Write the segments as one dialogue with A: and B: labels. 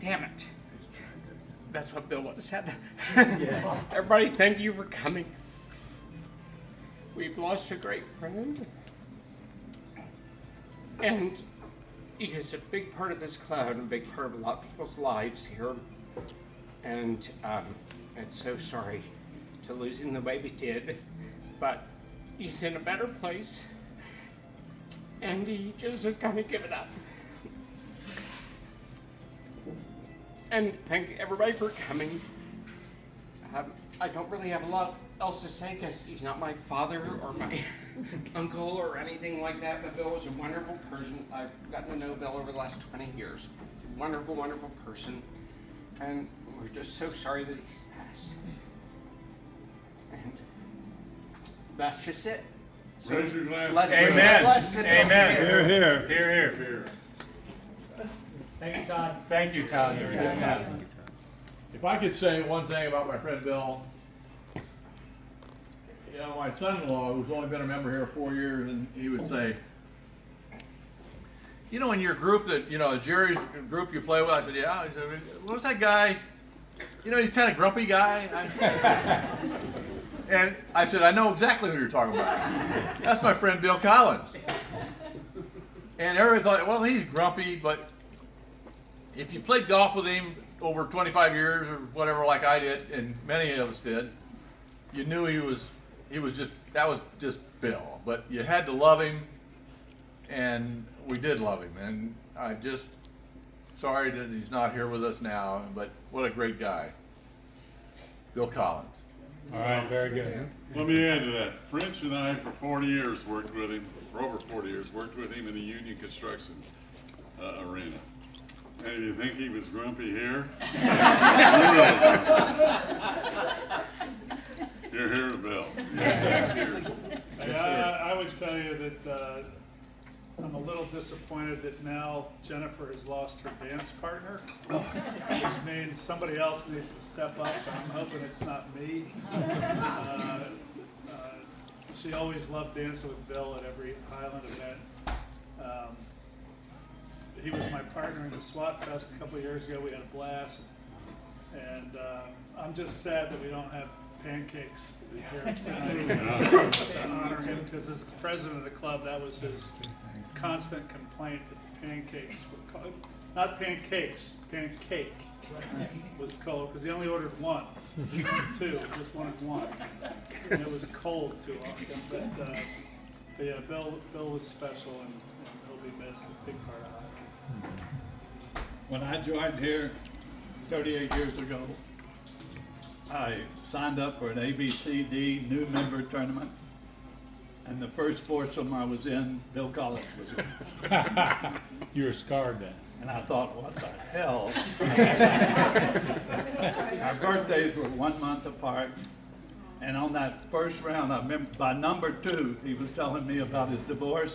A: Damn it. That's what Bill would have said. Everybody, thank you for coming. We've lost a great friend. And he is a big part of this club and a big part of a lot of people's lives here. And it's so sorry to lose him the way we did. But he's in a better place. And he just has kind of given up. And thank everybody for coming. I don't really have a lot else to say because he's not my father or my uncle or anything like that, but Bill was a wonderful person. I've gotten to know Bill over the last 20 years. He's a wonderful, wonderful person. And we're just so sorry that he's passed. And that's just it. So
B: Raise your glass.
A: let's
B: Amen.
A: bless it.
B: Amen.
C: Here, here.
B: Here, here.
D: Thank you, Todd.
C: Thank you, Todd. You're doing that.
E: If I could say one thing about my friend Bill, you know, my son-in-law, who's only been a member here 4 years, and he would say, you know, in your group that, you know, Jerry's group you play with, I said, yeah. He said, what was that guy? You know, he's kind of grumpy guy. And I said, I know exactly who you're talking about. That's my friend Bill Collins. And everybody thought, well, he's grumpy, but if you played golf with him over 25 years or whatever, like I did, and many of us did, you knew he was just, that was just Bill. But you had to love him, and we did love him. And I just, sorry that he's not here with us now, but what a great guy. Bill Collins.
C: All right, very good.
B: Let me add to that. French and I, for 40 years, worked with him, for over 40 years, worked with him in the union construction arena. And if you think he was grumpy here, you're here to Bill.
D: I would tell you that I'm a little disappointed that now Jennifer has lost her dance partner, which means somebody else needs to step up. I'm hoping it's not me. She always loved dancing with Bill at every Highland event. He was my partner in the SWAT Fest a couple of years ago. We had a blast. And I'm just sad that we don't have pancakes here tonight to honor him, because as the president of the club, that was his constant complaint that the pancakes were called, not pancakes, pancake was called, because he only ordered one, two, just wanted one. And it was cold too often. But yeah, Bill was special, and he'll be missed, a big part of it.
F: When I joined here 38 years ago, I signed up for an ABCD new member tournament, and the first foursome I was in, Bill Collins was in.
C: You were scarred then.
F: And I thought, what the hell? Our birthdays were 1 month apart, and on that first round, I remember by number 2, he was telling me about his divorce,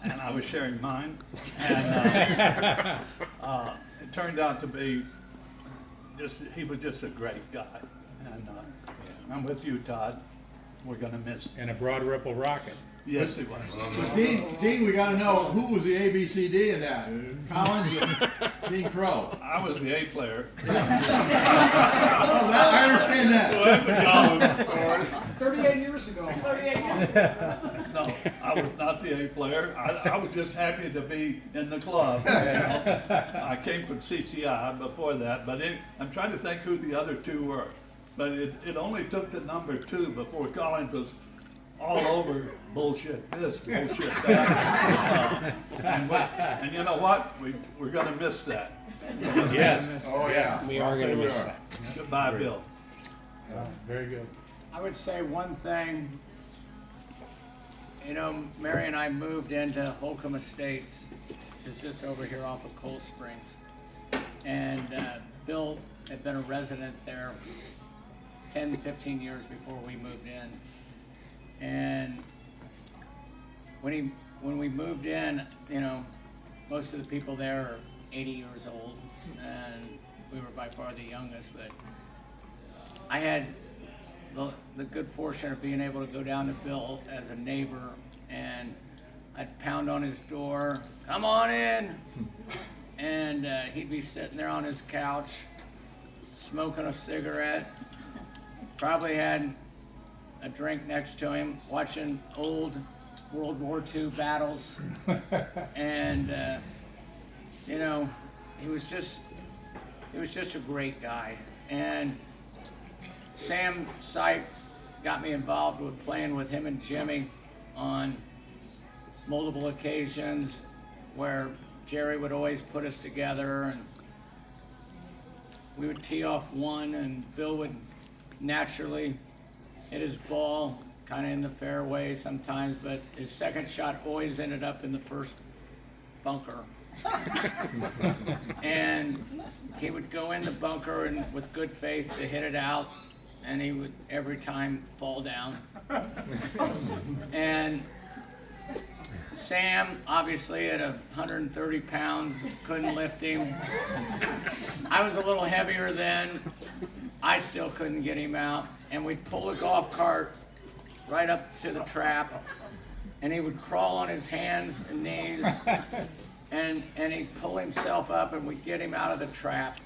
F: and I was sharing mine. And it turned out to be he was just a great guy. And I'm with you, Todd. We're going to miss him.
C: And a Broad Ripple rocket.
F: Yes, he was.
E: But Dean, we got to know who was the ABCD in that? Collins and Dean Crow.
F: I was the A player.
E: I understand that.
B: Well, that's a Collins story.
G: 38 years ago. 38 years.
F: No, I was not the A player. I was just happy to be in the club. You know? I came from CCI before that, but I'm trying to think who the other two were. But it only took to number 2 before Collins was all over bullshit this, bullshit that. And you know what? We're going to miss that.
C: Yes.
E: Oh, yeah.
C: We are going to miss that.
F: Goodbye, Bill.
C: Very good.
G: I would say one thing. You know, Mary and I moved into Holcomb Estates. It's just over here off of Cold Springs. And Bill had been a resident there 10, 15 years before we moved in. And when we moved in, you know, most of the people there are 80 years old, and we were by far the youngest. But I had the good fortune of being able to go down to Bill as a neighbor, and I'd pound on his door, "Come on in," and he'd be sitting there on his couch, smoking a cigarette, probably had a drink next to him, watching old World War II battles, and you know, he was just a great guy. And Sam Sipe got me involved with playing with him and Jimmy on multiple occasions, where Jerry would always put us together, and we would tee off one, and Bill would naturally hit his ball kind of in the fairway sometimes, but his second shot always ended up in the first bunker. And he would go in the bunker and with good faith to hit it out, and he would every time fall down. And Sam, obviously at 130 pounds, couldn't lift him. I was a little heavier then. I still couldn't get him out. And we'd pull a golf cart right up to the trap, and he would crawl on his hands and knees, and he'd pull himself up, and we'd get him out of the trap.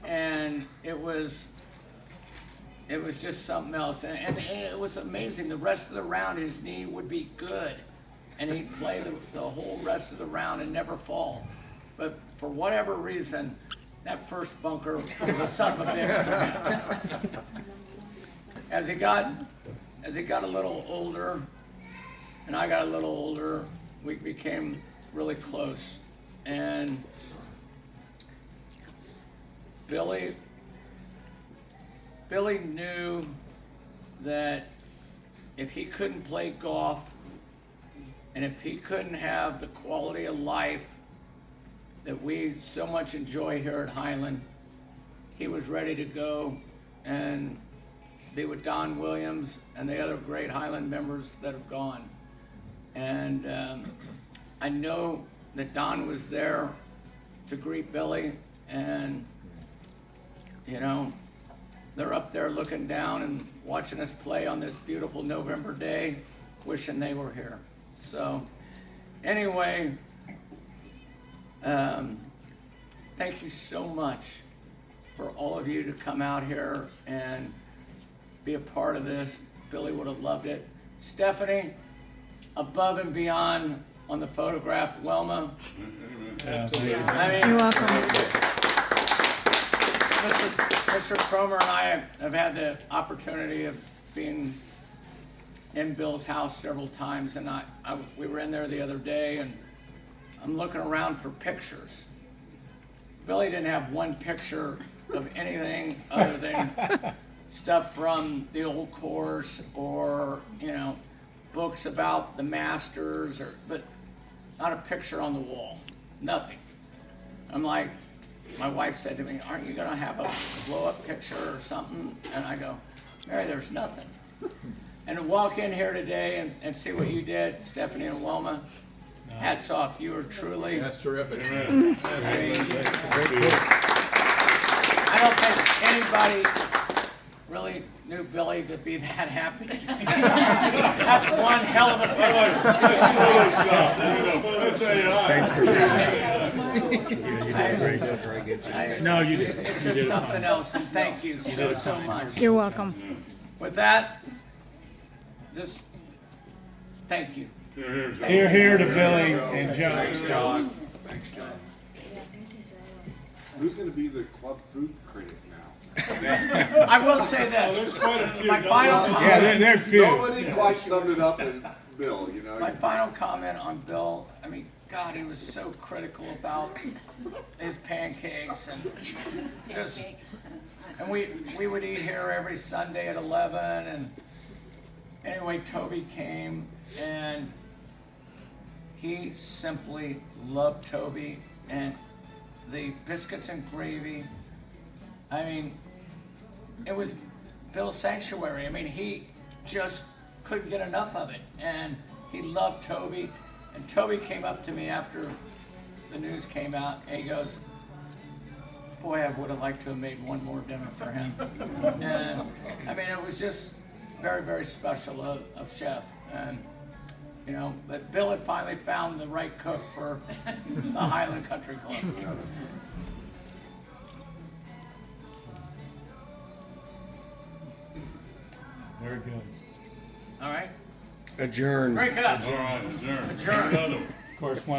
G: And it was just something else. And it was amazing. The rest of the round, his knee would be good, and he'd play the whole rest of the round and never fall. But for whatever reason, that first bunker was a son of a bitch to me. As he got a little older, and I got a little older, we became really close. And Billy knew that if he couldn't play golf, and if he couldn't have the quality of life that we so much enjoy here at Highland, he was ready to go and be with Don Williams and the other great Highland members that have gone. And I know that Don was there to greet Billy, and you know, they're up there looking down and watching us play on this beautiful November day, wishing they were here. So anyway, thank you so much for all of you to come out here and be a part of this. Billy would have loved it. Stephanie, above and beyond on the photograph. Wilma, I mean,
B: You're
H: welcome.
G: Mr. Cromer and I have had the opportunity of being in Bill's house several times, and we were in there the other day, and I'm looking around for pictures. Billy didn't have one picture of anything other than stuff from the old course, or you know, books about the Masters, but not a picture on the wall. Nothing. I'm like, my wife said to me, "Aren't you gonna have a blow-up picture or something?" And I go, "Mary, there's nothing." And to walk in here today and see what you did, Stephanie and Wilma, hats off. You are truly.
E: That's terrific.
G: I mean, I don't think anybody really knew Billy to be that happy. That's one hell of a
C: Thanks for
G: picture.
C: No, you did.
G: It's just something else, and thank you so much.
H: You're welcome.
G: With that, just thank you.
C: Hear, hear to Billy and John.
I: Thanks, John. Who's going to be the club food critic now?
G: I will say this. My final
C: Yeah,
G: comment.
C: there's few.
I: Nobody quite summed it up as Bill, you know.
G: My final comment on Bill. I mean, God, he was so critical about his pancakes, and just, and we would eat here every Sunday at 11. And anyway, Toby came, and he simply loved Toby and the biscuits and gravy. I mean, it was Bill's sanctuary. I mean, he just couldn't get enough of it, and he loved Toby. And Toby came up to me after the news came out, and he goes, "Boy, I would have liked to have made one more dinner for him." And I mean, it was just very, very special of Chef. And You know, but Bill had finally found the right cook for the Highland Country Club.
C: Very good.
G: All right?
A: Adjourned.
G: Break it up.
B: All right, adjourn.
G: Adjourn.
B: Another one.
C: Of course, one